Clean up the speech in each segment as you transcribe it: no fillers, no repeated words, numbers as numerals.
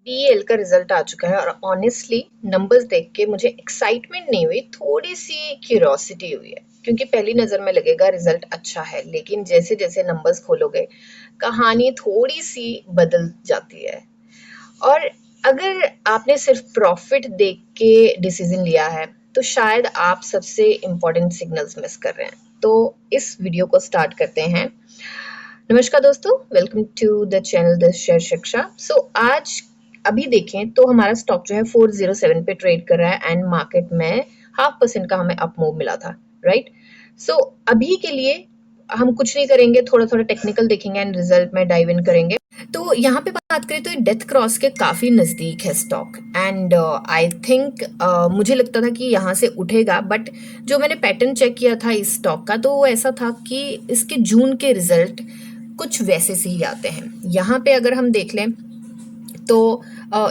BL का result आ चुका है और ऑनेस्टली नंबर्स देख के मुझे एक्साइटमेंट नहीं हुई, थोड़ी सी क्यूरियोसिटी हुई है क्योंकि पहली नजर में लगेगा रिजल्ट अच्छा है, लेकिन जैसे जैसे नंबर्स खोलोगे कहानी थोड़ी सी बदल जाती है। और अगर आपने सिर्फ प्रॉफिट देख के डिसीजन लिया है तो शायद आप सबसे इम्पोर्टेंट सिग्नल्स मिस कर रहे हैं। तो इस वीडियो को स्टार्ट करते हैं। नमस्कार दोस्तों, welcome to the channel the share Shiksha. आज अभी देखें तो हमारा स्टॉक जो है 407 पे ट्रेड कर रहा है एंड मार्केट में 0.5% का हमें अप मूव मिला था, राइट। सो अभी के लिए हम कुछ नहीं करेंगे, थोड़ा थोड़ा टेक्निकल देखेंगे एंड रिजल्ट में डाइव इन करेंगे। तो यहाँ पे बात करें तो ये डेथ क्रॉस के काफी नजदीक है स्टॉक एंड आई थिंक मुझे लगता था कि यहाँ से उठेगा, बट जो मैंने पैटर्न चेक किया था इस स्टॉक का तो वो ऐसा था कि इसके जून के रिजल्ट कुछ वैसे से ही आते हैं। यहाँ पे अगर हम देख लें तो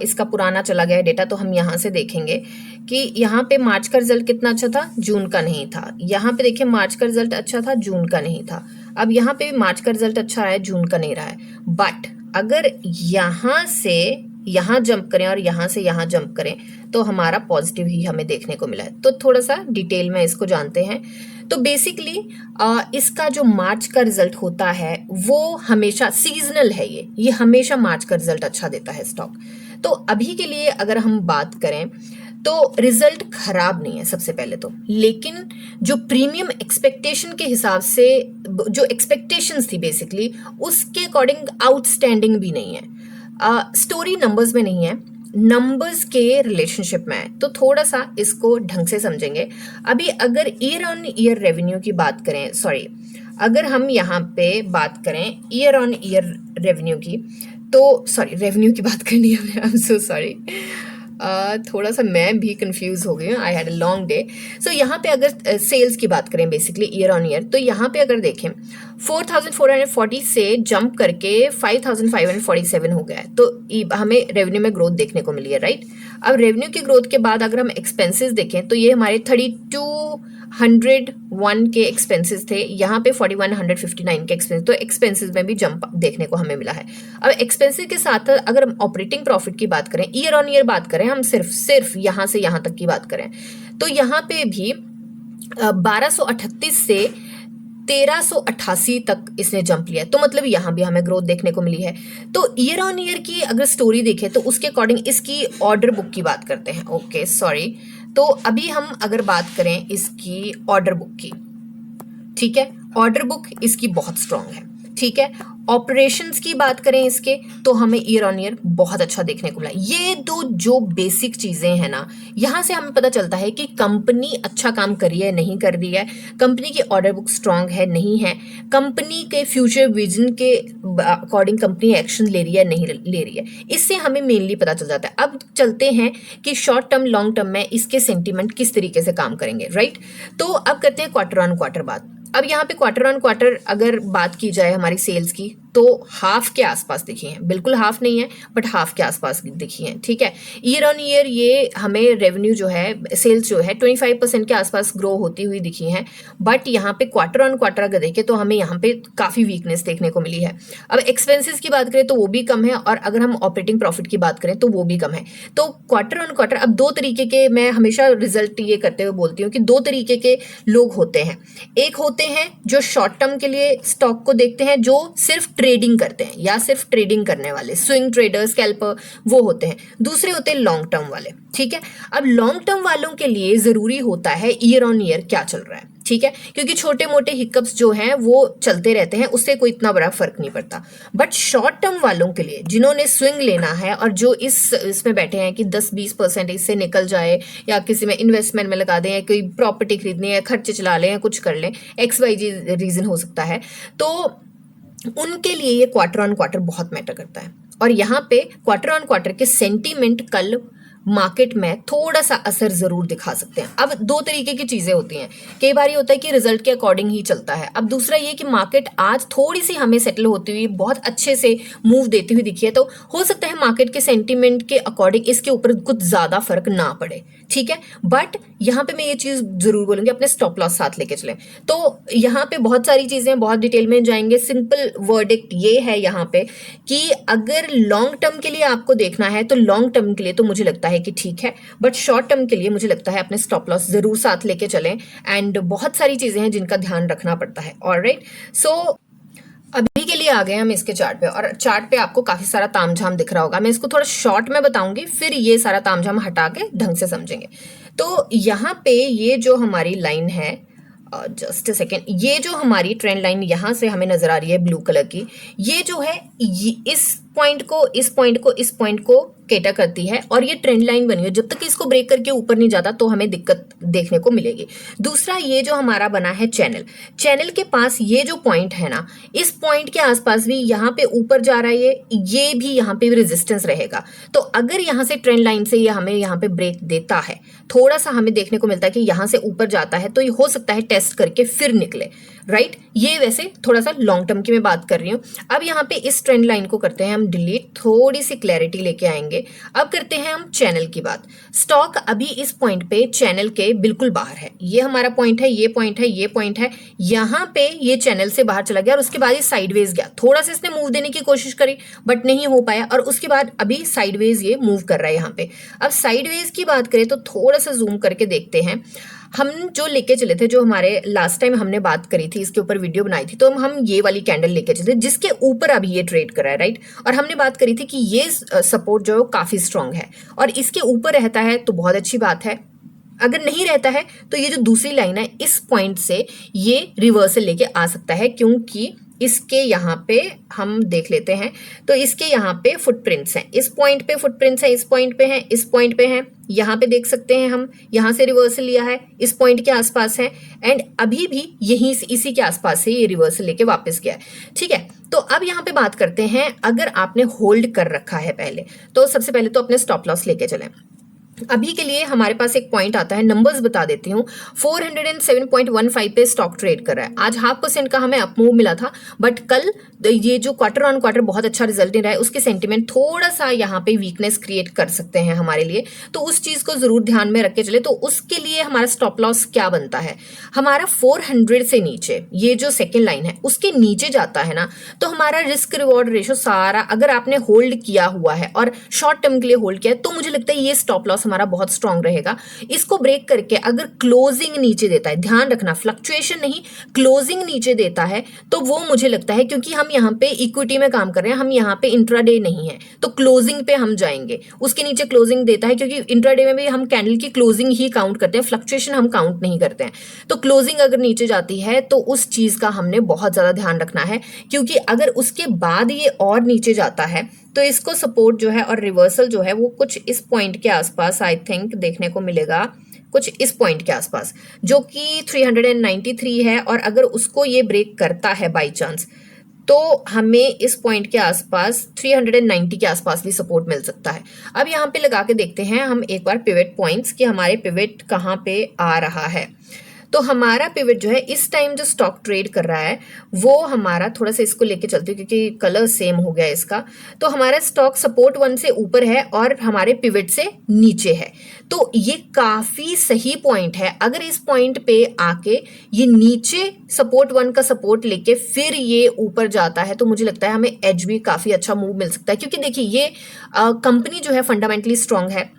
इसका पुराना चला गया डेटा, तो हम यहाँ से देखेंगे कि यहाँ पे मार्च का रिजल्ट कितना अच्छा था, जून का नहीं था। यहाँ पे देखिए मार्च का रिजल्ट अच्छा था, जून का नहीं था। अब यहाँ पे मार्च का रिजल्ट अच्छा रहा है, जून का नहीं रहा है। बट अगर यहाँ से यहाँ जंप करें और यहाँ से यहाँ जंप करें तो हमारा पॉजिटिव ही हमें देखने को मिला है। तो थोड़ा सा डिटेल में इसको जानते हैं। तो बेसिकली इसका जो मार्च का रिजल्ट होता है वो हमेशा सीजनल है, ये हमेशा मार्च का रिजल्ट अच्छा देता है स्टॉक। तो अभी के लिए अगर हम बात करें तो रिजल्ट खराब नहीं है सबसे पहले तो, लेकिन जो प्रीमियम एक्सपेक्टेशन के हिसाब से जो एक्सपेक्टेशंस थी बेसिकली उसके अकॉर्डिंग आउटस्टैंडिंग भी नहीं है। स्टोरी नंबर्स में नहीं है, नंबर्स के रिलेशनशिप में है। तो थोड़ा सा इसको ढंग से समझेंगे। अभी अगर ईयर ऑन ईयर रेवेन्यू की बात करें, सॉरी, अगर हम यहाँ पे बात करें ईयर ऑन ईयर रेवेन्यू की, तो सॉरी रेवेन्यू की बात करनी है, आई एम सो सॉरी, थोड़ा सा मैं भी कंफ्यूज हो गई हूँ, I had a long day. So यहाँ पे अगर सेल्स की बात करें बेसिकली ईयर ऑन ईयर, तो यहाँ पे अगर देखें 4,440 से जंप करके 5,547 हो गया है, तो हमें रेवेन्यू में ग्रोथ देखने को मिली है, राइट। अब रेवेन्यू की ग्रोथ के बाद अगर हम एक्सपेंसेस देखें तो ये हमारे 3,201 के एक्सपेंसेस थे, यहाँ पे 4,159 के एक्सपेंस, तो एक्सपेंसेस में भी जंप देखने को हमें मिला है। अब एक्सपेंसेस के साथ अगर हम ऑपरेटिंग प्रॉफिट की बात करें, ईयर ऑन ईयर बात करें, हम सिर्फ यहाँ से यहाँ तक की बात करें, तो यहाँ पे भी 1238 से 1388 तक इसने जंप लिया, तो मतलब यहाँ भी हमें ग्रोथ देखने को मिली है। तो ईयर ऑन ईयर की अगर स्टोरी देखें तो उसके अकॉर्डिंग इसकी ऑर्डर बुक की बात करते हैं। ओके सॉरी, तो अभी हम अगर बात करें इसकी ऑर्डर बुक की, ठीक है, ऑर्डर बुक इसकी बहुत स्ट्रांग है, ठीक है। ऑपरेशंस की बात करें इसके तो हमें ईयर ऑन ईयर बहुत अच्छा देखने को मिला। ये दो जो बेसिक चीजें हैं ना, यहां से हमें पता चलता है कि कंपनी अच्छा काम कर रही है नहीं कर रही है, कंपनी की ऑर्डर बुक स्ट्रांग है नहीं है, कंपनी के फ्यूचर विजन के अकॉर्डिंग कंपनी एक्शन ले रही है नहीं ले रही है, इससे हमें मेनली पता चल जाता है। अब चलते हैं कि शॉर्ट टर्म लॉन्ग टर्म में इसके सेंटीमेंट किस तरीके से काम करेंगे, राइट। तो अब करते हैं क्वार्टर ऑन क्वार्टर बात। अब यहाँ पे क्वार्टर ऑन क्वार्टर अगर बात की जाए हमारी सेल्स की तो हाफ के आसपास दिखी है, बिल्कुल हाफ नहीं है बट हाफ के आसपास दिखी है, ठीक है। ईयर ऑन ईयर ये हमें रेवेन्यू जो है, सेल्स जो है 25% के आसपास ग्रो होती हुई दिखी है, बट यहाँ पे क्वार्टर ऑन क्वार्टर अगर देखें तो हमें यहाँ पे काफी वीकनेस देखने को मिली है। अब एक्सपेंसेस की बात करें तो वो भी कम है, और अगर हम ऑपरेटिंग प्रॉफिट की बात करें तो वो भी कम है। तो क्वार्टर ऑन क्वार्टर, अब दो तरीके के, मैं हमेशा रिजल्ट ये करते हुए बोलती हूँ कि दो तरीके के लोग होते हैं। एक होते हैं जो शॉर्ट टर्म के लिए स्टॉक को देखते हैं, जो सिर्फ ट्रेडिंग करते हैं या सिर्फ ट्रेडिंग करने वाले स्विंग ट्रेडर, स्कैल्पर, वो होते हैं। दूसरे होते हैं लॉन्ग टर्म वाले, ठीक है। अब लॉन्ग टर्म वालों के लिए जरूरी होता है ईयर ऑन ईयर क्या चल रहा है, ठीक है, क्योंकि छोटे मोटे हिकअप्स जो हैं वो चलते रहते हैं, उससे कोई इतना बड़ा फर्क नहीं पड़ता। बट शॉर्ट टर्म वालों के लिए जिन्होंने स्विंग लेना है और जो इसमें बैठे हैं कि 10-20% इससे निकल जाए या किसी में इन्वेस्टमेंट में लगा दें या कोई प्रॉपर्टी खरीदने या खर्चे चला लें या कुछ कर लें, XYZ रीजन हो सकता है, तो उनके लिए ये क्वार्टर ऑन क्वार्टर बहुत मैटर करता है। और यहाँ पे क्वार्टर ऑन क्वार्टर के सेंटीमेंट कल मार्केट में थोड़ा सा असर जरूर दिखा सकते हैं। अब दो तरीके की चीजें होती हैं, कई बार ये होता है कि रिजल्ट के अकॉर्डिंग ही चलता है। अब दूसरा ये कि मार्केट आज थोड़ी सी हमें सेटल होती हुई बहुत अच्छे से मूव देती हुई दिखी है, तो हो सकता है मार्केट के सेंटीमेंट के अकॉर्डिंग इसके ऊपर कुछ ज्यादा फर्क ना पड़े, ठीक है। बट यहाँ पे मैं ये चीज जरूर बोलूंगी, अपने स्टॉप लॉस साथ लेके चलें। तो यहाँ पे बहुत सारी चीजें, बहुत डिटेल में जाएंगे। सिंपल वर्डिक्ट ये है यहाँ पे कि अगर लॉन्ग टर्म के लिए आपको देखना है तो लॉन्ग टर्म के लिए तो मुझे लगता है कि ठीक है, बट शॉर्ट टर्म के लिए मुझे लगता है अपने स्टॉप लॉस जरूर साथ लेके चलें। एंड बहुत सारी चीजें हैं जिनका ध्यान रखना पड़ता है। ऑलराइट, सो अभी के लिए आ गए हम इसके चार्ट पे, और चार्ट पे आपको काफी सारा तामझाम दिख रहा होगा। मैं इसको थोड़ा शॉर्ट में बताऊंगी, फिर ये सारा तामझाम हटा के ढंग से समझेंगे। तो यहाँ पे ये जो हमारी लाइन है, जस्ट सेकेंड, ये जो हमारी ट्रेंड लाइन यहां से हमें नजर आ रही है ब्लू कलर की, ये जो है इस पॉइंट को इस पॉइंट को इस पॉइंट को केटर करती है, और ये ट्रेंड लाइन बनी है। जब तक इसको ब्रेक करके ऊपर नहीं जाता तो हमें दिक्कत देखने को मिलेगी। दूसरा, ये जो हमारा बना है चैनल, चैनल के पास ये जो पॉइंट है ना, इस पॉइंट के आसपास भी यहाँ पे ऊपर जा रहा है, ये भी यहाँ पे भी रेजिस्टेंस रहेगा। तो अगर यहाँ से ट्रेंड लाइन से ये हमें यहाँ पे ब्रेक देता है, थोड़ा सा हमें देखने को मिलता है कि यहाँ से ऊपर जाता है, तो ये हो सकता है टेस्ट करके फिर निकले, राइट। ये वैसे थोड़ा सा लॉन्ग टर्म की मैं बात कर रही हूँ। अब यहाँ पे इस ट्रेंड लाइन को करते हैं हम डिलीट, थोड़ी सी क्लैरिटी लेके आएंगे। अब करते हैं हम चैनल की बात। स्टॉक अभी इस पॉइंट पे चैनल के बिल्कुल बाहर है, ये हमारा पॉइंट है, ये पॉइंट है, ये पॉइंट है, यहाँ पे ये चैनल से बाहर चला गया और उसके बाद ये साइडवेज गया। थोड़ा सा इसने मूव देने की कोशिश करी बट नहीं हो पाया, और उसके बाद अभी साइडवेज ये मूव कर रहा है यहाँ पे। अब साइडवेज की बात करें तो थोड़ा सा जूम करके देखते हैं। हम जो लेके चले थे, जो हमारे लास्ट टाइम हमने बात करी थी, इसके ऊपर वीडियो बनाई थी, तो हम ये वाली कैंडल लेके चले थे जिसके ऊपर अभी ये ट्रेड कर रहा है, राइट। और हमने बात करी थी कि ये सपोर्ट जो है वो काफी स्ट्रांग है और इसके ऊपर रहता है तो बहुत अच्छी बात है। अगर नहीं रहता है तो ये जो दूसरी लाइन है, इस पॉइंट से ये रिवर्सल लेके आ सकता है, क्योंकि इसके यहाँ पे हम देख लेते हैं तो इसके यहाँ पे फुटप्रिंट्स हैं, इस पॉइंट पे फुटप्रिंट्स हैं, इस पॉइंट पे हैं, इस पॉइंट पे हैं, यहाँ पे देख सकते हैं हम, यहाँ से रिवर्सल लिया है, इस पॉइंट के आसपास है, एंड अभी भी यहीं इसी के आसपास से ये रिवर्सल लेके वापस गया है, ठीक है। तो अब यहाँ पे बात करते हैं, अगर आपने होल्ड कर रखा है पहले, तो सबसे पहले तो अपने स्टॉप लॉस लेके चलें। अभी के लिए हमारे पास एक पॉइंट आता है, नंबर्स बता देती हूँ। 407.15 पे स्टॉक ट्रेड कर रहा है। आज 0.5% का हमें अप मूव मिला था, बट कल ये जो क्वार्टर ऑन क्वार्टर बहुत अच्छा रिजल्ट नहीं रहा है, उसके सेंटीमेंट थोड़ा सा यहाँ पे वीकनेस क्रिएट कर सकते हैं हमारे लिए, तो उस चीज को जरूर ध्यान में रख के चले। तो उसके लिए हमारा स्टॉप लॉस क्या बनता है, हमारा 400 से नीचे, ये जो सेकेंड लाइन है उसके नीचे जाता है ना, तो हमारा रिस्क रिवॉर्ड रेशो सारा, अगर आपने होल्ड किया हुआ है और शॉर्ट टर्म के लिए होल्ड किया है, तो मुझे लगता है ये स्टॉप लॉस हमारा बहुत स्ट्रांग रहेगा। इसको ब्रेक करके अगर क्लोजिंग नीचे देता है, ध्यान रखना फ्लक्चुएशन नहीं, क्लोजिंग नीचे देता है, तो वो मुझे लगता है, क्योंकि हम यहाँ पे इक्विटी में काम कर रहे हैं, हम यहाँ पे इंट्राडे नहीं है, तो क्लोजिंग पे हम जाएंगे। उसके नीचे क्लोजिंग देता है, क्योंकि इंट्राडे में भी हम कैंडल की क्लोजिंग ही काउंट करते हैं, फ्लक्चुएशन हम काउंट नहीं करते हैं। तो क्लोजिंग अगर नीचे जाती है तो उस चीज का हमने बहुत ज्यादा ध्यान रखना है, क्योंकि अगर उसके बाद ये और नीचे जाता है तो इसको सपोर्ट जो है और रिवर्सल जो है वो कुछ इस पॉइंट के आसपास आई थिंक देखने को मिलेगा, कुछ इस पॉइंट के आसपास, जो कि 393 है। और अगर उसको ये ब्रेक करता है बाय चांस, तो हमें इस पॉइंट के आसपास 390 के आसपास भी सपोर्ट मिल सकता है। अब यहाँ पे लगा के देखते हैं हम एक बार पिवट पॉइंट्स, कि हमारे पिवट कहाँ पे आ रहा है। तो हमारा पिवट जो है इस टाइम जो स्टॉक ट्रेड कर रहा है, वो हमारा, थोड़ा सा इसको लेके चलते हैं क्योंकि कलर सेम हो गया इसका, तो हमारा स्टॉक सपोर्ट 1 से ऊपर है और हमारे पिवट से नीचे है। तो ये काफी सही पॉइंट है। अगर इस पॉइंट पे आके ये नीचे सपोर्ट 1 का सपोर्ट लेके फिर ये ऊपर जाता है, तो मुझे लगता है हमें एज भी काफी अच्छा मूव मिल सकता है, क्योंकि देखिए ये कंपनी जो है फंडामेंटली स्ट्रांग है,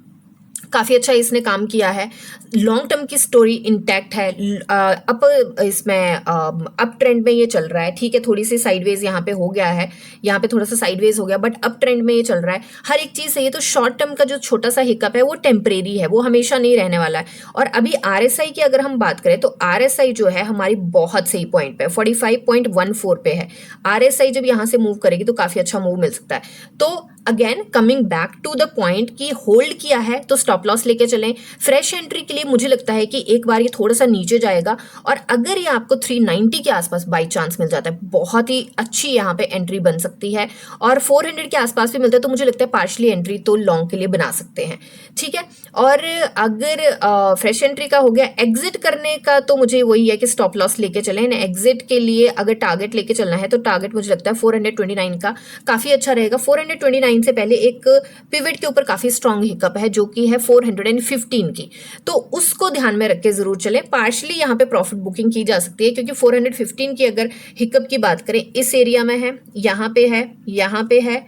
काफी अच्छा इसने काम किया है, लॉन्ग टर्म की स्टोरी इंटैक्ट है, अप इसमें अप ट्रेंड में ये चल रहा है, ठीक है। थोड़ी सी साइडवेज यहाँ पे हो गया है, यहाँ पे थोड़ा सा साइडवेज हो गया, बट अप ट्रेंड में ये चल रहा है, हर एक चीज सही है। तो शॉर्ट टर्म का जो छोटा सा हिकअप है वो टेम्परेरी है, वो हमेशा नहीं रहने वाला है। और अभी RSI की अगर हम बात करें तो RSI जो है हमारी बहुत सही पॉइंट पे 45.14 पे है। RSI जब यहाँ से मूव करेगी तो काफी अच्छा मूव मिल सकता है। तो again coming back to the point कि होल्ड किया है तो स्टॉप लॉस लेके चलें। फ्रेश एंट्री के लिए मुझे लगता है कि एक बार ये थोड़ा सा नीचे जाएगा और अगर ये आपको 390 के आसपास बाई चांस मिल जाता है, बहुत ही अच्छी यहाँ पे एंट्री बन सकती है। और 400 के आसपास भी मिलता है तो मुझे लगता है पार्शली एंट्री तो लॉन्ग के लिए बना सकते हैं, ठीक है। और अगर फ्रेश एंट्री का हो गया, एग्जिट करने का तो मुझे वही है कि स्टॉप लॉस लेके चलें। एग्जिट के लिए अगर टारगेट लेके चलना है तो टारगेट मुझे लगता है 429 का काफी अच्छा रहेगा। 429 से पहले एक पिवट के ऊपर काफी स्ट्रांग हिकअप है जो कि है 415 की, तो उसको ध्यान में रख के जरूर चलें। पार्शली यहाँ पे प्रॉफिट बुकिंग की जा सकती है क्योंकि 415 की अगर हिकअप की बात करें, इस एरिया में है, यहाँ पे है, यहाँ पे है,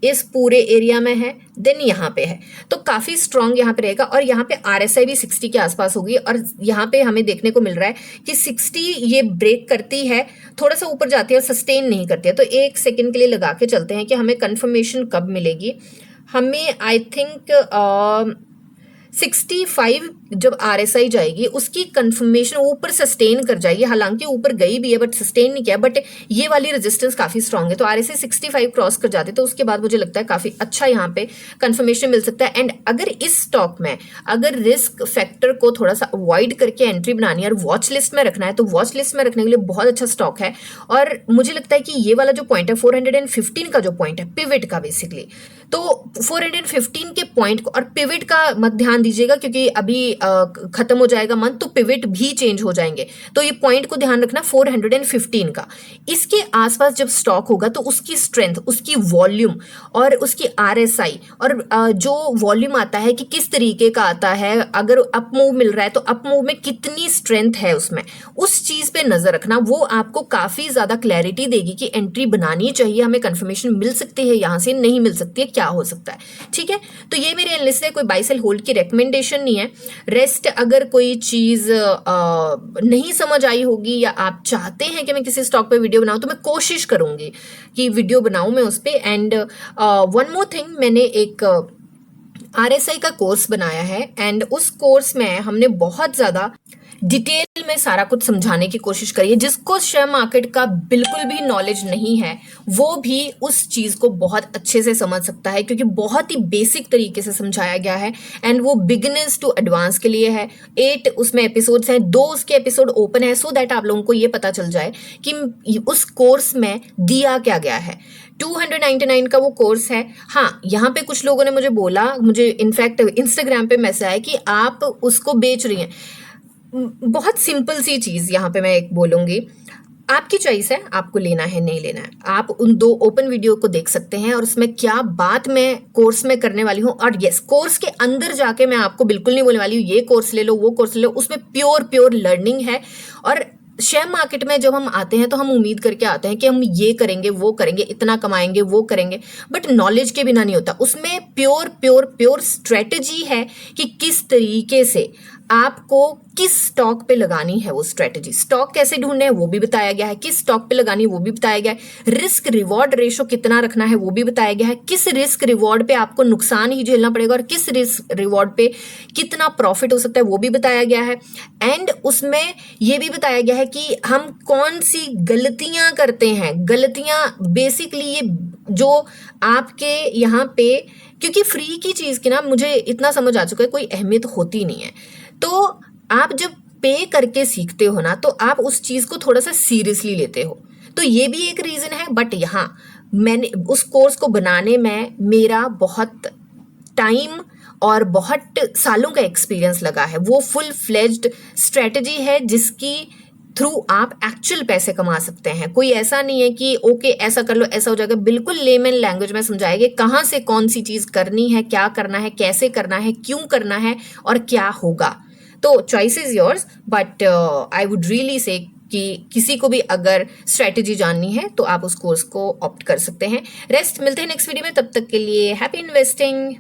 इस पूरे एरिया में है, देन यहाँ पे है, तो काफी स्ट्रांग यहाँ पे रहेगा। और यहाँ पे आरएसआई भी 60 के आसपास होगी और यहाँ पे हमें देखने को मिल रहा है कि 60 ये ब्रेक करती है, थोड़ा सा ऊपर जाती है और सस्टेन नहीं करती है। तो एक सेकंड के लिए लगा के चलते हैं कि हमें कंफर्मेशन कब मिलेगी। हमें आई थिंक 65 जब आरएसआई जाएगी उसकी कंफर्मेशन ऊपर सस्टेन कर जाएगी, हालांकि ऊपर गई भी है बट सस्टेन नहीं किया, बट ये वाली रेजिस्टेंस काफी स्ट्रांग है। तो आरएसआई 65 क्रॉस कर जाते तो उसके बाद मुझे लगता है काफी अच्छा यहाँ पे कंफर्मेशन मिल सकता है। एंड अगर इस स्टॉक में अगर रिस्क फैक्टर को थोड़ा सा अवॉइड करके एंट्री बनानी है और वॉच लिस्ट में रखना है तो वॉच लिस्ट में रखने के लिए बहुत अच्छा स्टॉक है। और मुझे लगता है कि ये वाला जो पॉइंट है 415 का जो पॉइंट है पिवट का बेसिकली, तो 415 के पॉइंट को और पिवट का मत ध्यान दीजिएगा क्योंकि अभी खत्म हो जाएगा मंथ तो पिवट भी चेंज हो जाएंगे, तो ये पॉइंट को ध्यान रखना 415 का। इसके आसपास जब स्टॉक होगा तो उसकी स्ट्रेंथ, उसकी वॉल्यूम और उसकी आरएसआई और जो वॉल्यूम आता है कि किस तरीके का आता है, अगर अप मूव मिल रहा है तो अप मूव में कितनी स्ट्रेंथ है उसमें, उस चीज पे नजर रखना, वो आपको काफी ज्यादा क्लैरिटी देगी कि एंट्री बनानी चाहिए, हमें कंफर्मेशन मिल सकती है, यहां से नहीं मिल सकती है, क्या हो सकता है, ठीक है। तो ये मेरे एनालिसिस है, कोई बाय सेल होल्ड की रिकमेंडेशन नहीं है। रेस्ट अगर कोई चीज नहीं समझ आई होगी या आप चाहते हैं कि मैं किसी स्टॉक पे वीडियो बनाऊं तो मैं कोशिश करूंगी कि वीडियो बनाऊं मैं उस पे। एंड वन मोर थिंग, मैंने एक आरएसआई का कोर्स बनाया है एंड उस कोर्स में हमने बहुत ज्यादा डिटेल में सारा कुछ समझाने की कोशिश करी है। जिसको शेयर मार्केट का बिल्कुल भी नॉलेज नहीं है वो भी उस चीज को बहुत अच्छे से समझ सकता है क्योंकि बहुत ही बेसिक तरीके से समझाया गया है एंड वो बिगिनर्स टू एडवांस के लिए है। 8 उसमें एपिसोड्स हैं, 2 उसके एपिसोड ओपन है सो दैट आप लोगों को ये पता चल जाए कि उस कोर्स में दिया क्या गया है। 299 का वो कोर्स है। हाँ, यहाँ पे कुछ लोगों ने मुझे बोला, मुझे इनफैक्ट इंस्टाग्राम पे मैसेज आया कि आप उसको बेच रही हैं। बहुत सिंपल सी चीज यहाँ पे मैं एक बोलूंगी, आपकी चॉइस है, आपको लेना है नहीं लेना है। आप उन 2 ओपन वीडियो को देख सकते हैं और उसमें क्या बात मैं कोर्स में करने वाली हूँ। और यस, कोर्स के अंदर जाके मैं आपको बिल्कुल नहीं बोलने वाली हूँ ये कोर्स ले लो वो कोर्स ले लो, उसमें प्योर लर्निंग है। और शेयर मार्केट में जब हम आते हैं तो हम उम्मीद करके आते हैं कि हम ये करेंगे वो करेंगे, इतना कमाएंगे वो करेंगे, बट नॉलेज के बिना नहीं होता। उसमें प्योर स्ट्रेटेजी है कि किस तरीके से आपको किस स्टॉक पे लगानी है वो स्ट्रेटेजी, स्टॉक कैसे ढूंढने हैं वो भी बताया गया है, किस स्टॉक पे लगानी है वो भी बताया गया है, रिस्क रिवॉर्ड रेशो कितना रखना है वो भी बताया गया है, किस रिस्क रिवॉर्ड पे आपको नुकसान ही झेलना पड़ेगा और किस रिस्क रिवॉर्ड पे कितना प्रॉफिट हो सकता है वो भी बताया गया है। एंड उसमें ये भी बताया गया है कि हम कौन सी गलतियां करते हैं। गलतियां बेसिकली ये जो आपके यहाँ पे, क्योंकि फ्री की चीज की ना मुझे इतना समझ आ चुका है कोई अहमियत होती नहीं है, तो आप जब पे करके सीखते हो ना तो आप उस चीज को थोड़ा सा सीरियसली लेते हो, तो ये भी एक रीजन है। बट यहाँ मैंने उस कोर्स को बनाने में मेरा बहुत टाइम और बहुत सालों का एक्सपीरियंस लगा है। वो फुल फ्लेज्ड स्ट्रेटजी है जिसकी थ्रू आप एक्चुअल पैसे कमा सकते हैं। कोई ऐसा नहीं है कि ओके ऐसा कर लो ऐसा हो जाएगा, बिल्कुल लेमन लैंग्वेज में समझाएंगे कहाँ से कौन सी चीज करनी है, क्या करना है, कैसे करना है, क्यों करना है और क्या होगा। तो choice is yours, but I would really say कि किसी को भी अगर स्ट्रेटेजी जाननी है तो आप उस कोर्स को ऑप्ट कर सकते हैं। रेस्ट मिलते हैं नेक्स्ट वीडियो में, तब तक के लिए हैप्पी इन्वेस्टिंग।